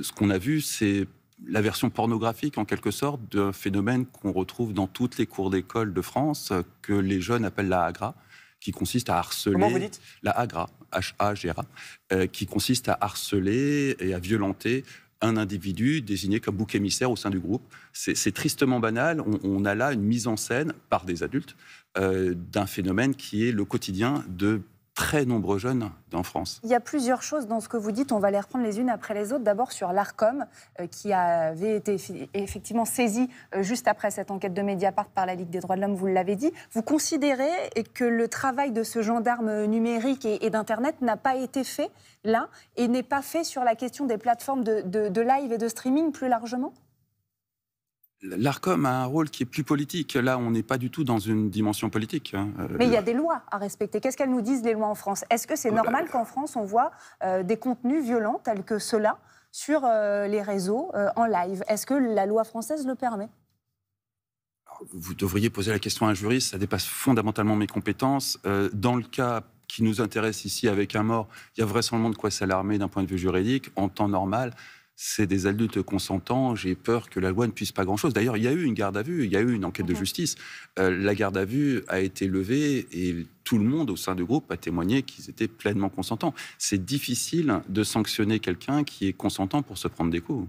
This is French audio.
Ce qu'on a vu, c'est la version pornographique, en quelque sorte, d'un phénomène qu'on retrouve dans toutes les cours d'école de France, que les jeunes appellent la hagra, qui consiste à harceler... Comment vous dites ? La hagra, H-A-G-R-A, qui consiste à harceler et à violenter un individu désigné comme bouc émissaire au sein du groupe. C'est tristement banal. On a là une mise en scène, par des adultes, d'un phénomène qui est le quotidien de très nombreux jeunes en France. Il y a plusieurs choses dans ce que vous dites, on va les reprendre les unes après les autres. D'abord sur l'ARCOM, qui avait été effectivement saisi juste après cette enquête de Mediapart par la Ligue des droits de l'homme, vous l'avez dit. Vous considérez que le travail de ce gendarme numérique et d'Internet n'a pas été fait là, et n'est pas fait sur la question des plateformes de live et de streaming plus largement ? L'ARCOM a un rôle qui est plus politique. Là, on n'est pas du tout dans une dimension politique. Mais il y a des lois à respecter. Qu'est-ce qu'elles nous disent, les lois en France ? Est-ce que c'est normal qu'en France, on voit des contenus violents tels que ceux-là sur les réseaux en live ? Est-ce que la loi française le permet ? Vous devriez poser la question à un juriste, ça dépasse fondamentalement mes compétences. Dans le cas qui nous intéresse ici avec un mort, il y a vraisemblablement de quoi s'alarmer d'un point de vue juridique. En temps normal, c'est des adultes consentants. J'ai peur que la loi ne puisse pas grand-chose. D'ailleurs, il y a eu une garde à vue, il y a eu une enquête de justice. La garde à vue a été levée et tout le monde au sein du groupe a témoigné qu'ils étaient pleinement consentants. C'est difficile de sanctionner quelqu'un qui est consentant pour se prendre des coups.